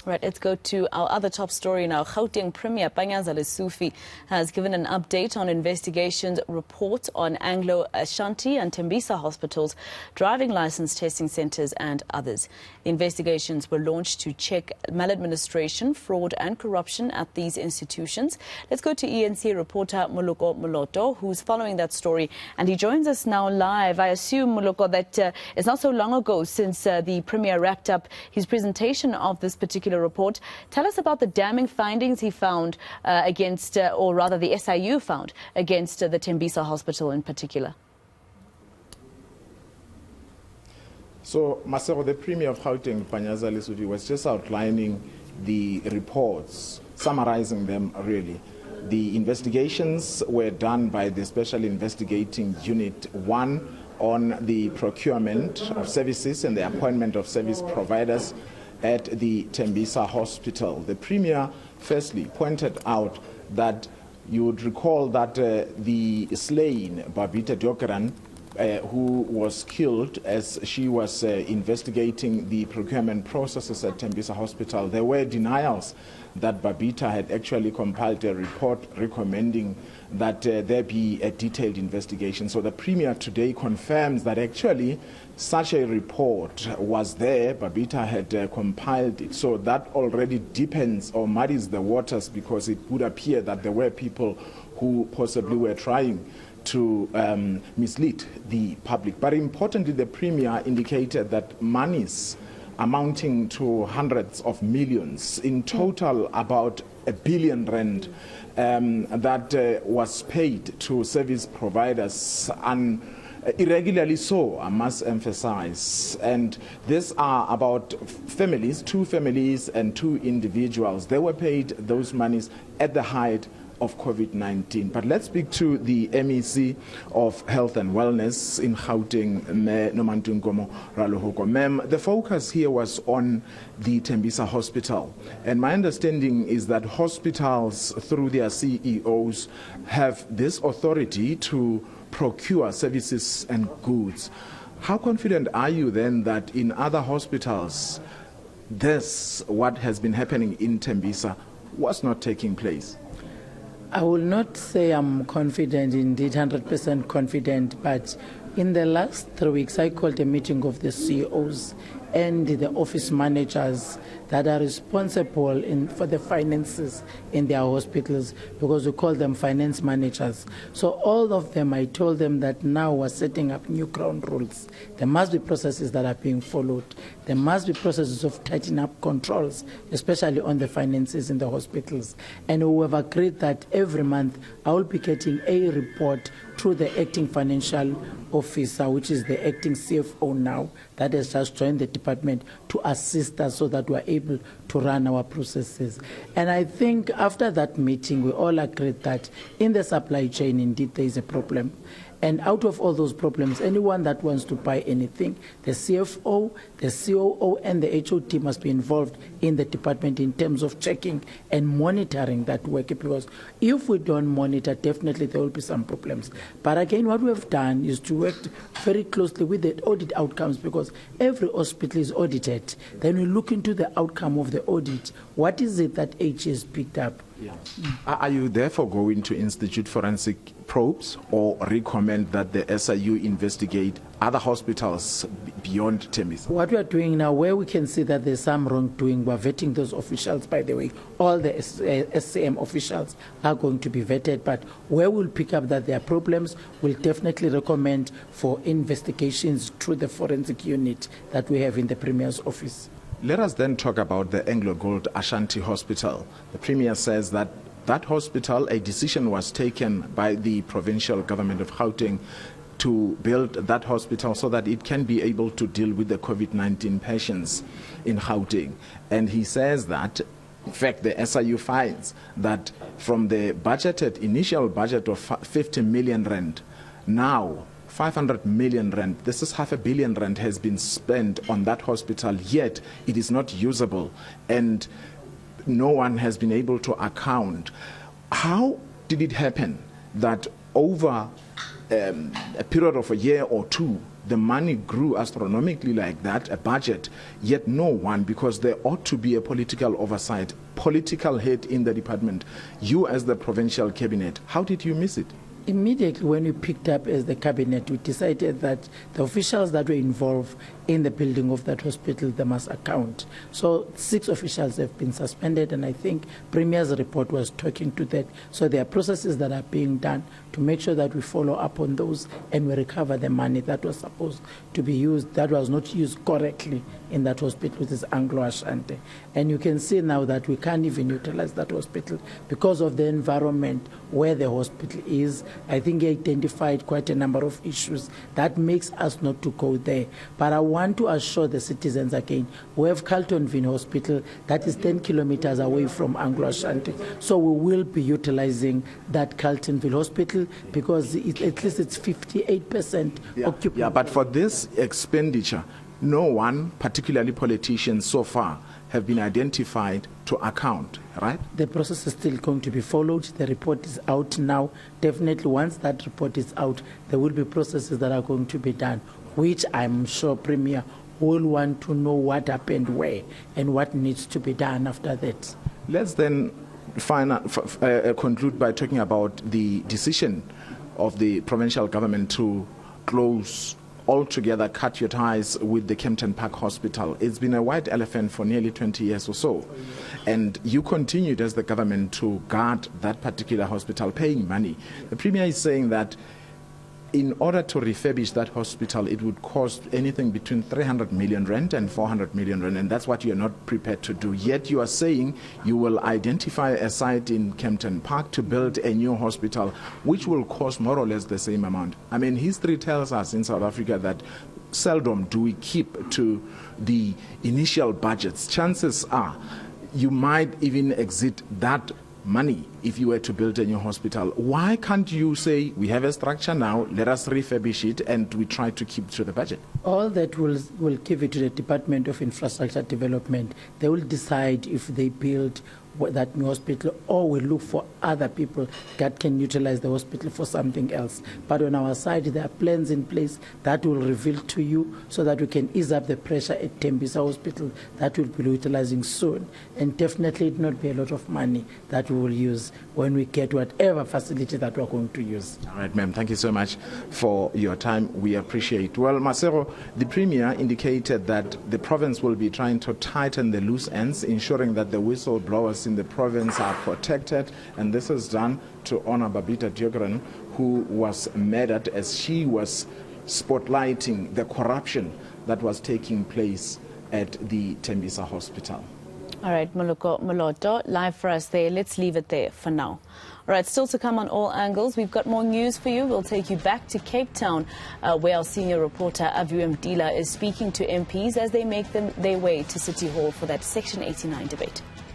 Right, let's go to our other top story now. Gauteng Premier Panyaza Lesufi has given an update on investigations report on Anglo Ashanti and Tembisa hospitals, driving license testing centers and others. The investigations were launched to check maladministration, fraud and corruption at these institutions. Let's go to ENC reporter Moloko Moloto, who's following that story, and he joins us now live. I assume, Moloko, that it's not so long ago since the Premier wrapped up his presentation of this particular report. Tell us about the damning findings he found against, or rather the SIU found against the Tembisa hospital in particular. So, Masero, the Premier of Gauteng, Panyaza Lesufi, was just outlining the reports, summarizing them really. The investigations were done by the Special Investigating Unit 1 on the procurement of services and the appointment of service providers at the Tembisa hospital. The Premier firstly pointed out that you would recall that the slain Babita Diokaran, who was killed as she was investigating the procurement processes at Tembisa hospital, there were denials that Babita had actually compiled a report recommending that there be a detailed investigation. So the Premier today confirms that actually such a report was there. Babita had compiled it. So that already deepens or muddies the waters, because it would appear that there were people who possibly were trying to mislead the public. But importantly, the Premier indicated that monies amounting to hundreds of millions, in total about R1 billion, that was paid to service providers, and irregularly so, I must emphasize. And these are about families, 2 families and 2 individuals. They were paid those monies at the height of COVID-19. But let's speak to the MEC of Health and Wellness in Gauteng, Nomantunkomo Ralohoko. Ma'am, the focus here was on the Tembisa hospital. And my understanding is that hospitals, through their CEOs, have this authority to procure services and goods. How confident are you then that in other hospitals, this, what has been happening in Tembisa, was not taking place? I will not say I'm confident, indeed 100% confident, but in the last 3 weeks I called a meeting of the CEOs and the office managers that are responsible for the finances in their hospitals, because we call them finance managers. So all of them, I told them that now we're setting up new ground rules. There must be processes that are being followed. There must be processes of tightening up controls, especially on the finances in the hospitals. And we have agreed that every month I will be getting a report through the acting financial officer, which is the acting CFO now, that has just joined the department to assist us so that we're able to run our processes. And I think after that meeting, we all agreed that in the supply chain, indeed, there is a problem. And out of all those problems, anyone that wants to buy anything, the CFO, the COO, and the HOD must be involved in the department in terms of checking and monitoring that work. Because if we don't monitor, definitely there will be some problems. But again, what we have done is to work very closely with the audit outcomes, because every hospital is audited. Then we look into the outcome of the audit. What is it that H has picked up? Yeah. Are you therefore going to institute forensic probes, or recommend that the SIU investigate other hospitals beyond Tembisa? What we are doing now, where we can see that there's some wrongdoing, we're vetting those officials, by the way. All the SCM officials are going to be vetted, but where we'll pick up that there are problems, we'll definitely recommend for investigations through the forensic unit that we have in the Premier's office. Let us then talk about the Anglo Ashanti hospital. The Premier says that that hospital, a decision was taken by the provincial government of Gauteng to build that hospital so that it can be able to deal with the COVID-19 patients in Gauteng. And he says that, in fact, the SIU finds that from the budgeted, initial budget of 50 million rand, now 500 million rand, this is R500 million has been spent on that hospital, yet it is not usable, and no one has been able to account. How did it happen that over a period of a year or two, the money grew astronomically like that, a budget, yet no one, because there ought to be a political oversight, political head in the department. You as the provincial cabinet, how did you miss it? Immediately when we picked up as the cabinet, we decided that the officials that were involved in the building of that hospital, they must account. So 6 officials have been suspended, and I think Premier's report was talking to that. So there are processes that are being done to make sure that we follow up on those and we recover the money that was supposed to be used, that was not used correctly in that hospital, which is Anglo-Ashanti. And you can see now that we can't even utilize that hospital because of the environment where the hospital is. I think he identified quite a number of issues that makes us not to go there. But I want to assure the citizens again, we have Carltonville Hospital that is 10 kilometers away from Anglo-Ashanti. So we will be utilizing that Carltonville Hospital because at least it's 58% occupied. Yeah, but for this expenditure, no one, particularly politicians so far, have been identified to account, right? The process is still going to be followed. The report is out now. Definitely once that report is out, there will be processes that are going to be done, which I'm sure Premier will want to know what happened where and what needs to be done after that. Let's then conclude by talking about the decision of the provincial government to close altogether, cut your ties with the Kempton Park Hospital. It's been a white elephant for nearly 20 years or so. And you continued as the government to guard that particular hospital, paying money. The Premier is saying that in order to refurbish that hospital, it would cost anything between 300 million rand and 400 million rand, and that's what you're not prepared to do. Yet you are saying you will identify a site in Kempton Park to build a new hospital, which will cost more or less the same amount. I mean, history tells us in South Africa that seldom do we keep to the initial budgets. Chances are you might even exceed that money if you were to build a new hospital. Why can't you say we have a structure now, let us refurbish it, and we try to keep to the budget? All that will give it to the Department of Infrastructure Development. They will decide if they build that new hospital or will look for other people that can utilize the hospital for something else. But on our side, there are plans in place that will reveal to you so that we can ease up the pressure at Tembisa Hospital that we'll be utilizing soon. And definitely it will not be a lot of money that we will use when we get whatever facility that we're going to use. All right, ma'am. Thank you so much for your time. We appreciate. Well, Masero, the Premier indicated that the province will be trying to tighten the loose ends, ensuring that the whistleblowers in the province are protected, and this is done to honor Babita Diogran, who was murdered as she was spotlighting the corruption that was taking place at the Tembisa Hospital. All right, Moloko Moloto, live for us there. Let's leave it there for now. All right, still to come on All Angles. We've got more news for you. We'll take you back to Cape Town, where our senior reporter, Avu Mdila, is speaking to MPs as they make their way to City Hall for that Section 89 debate.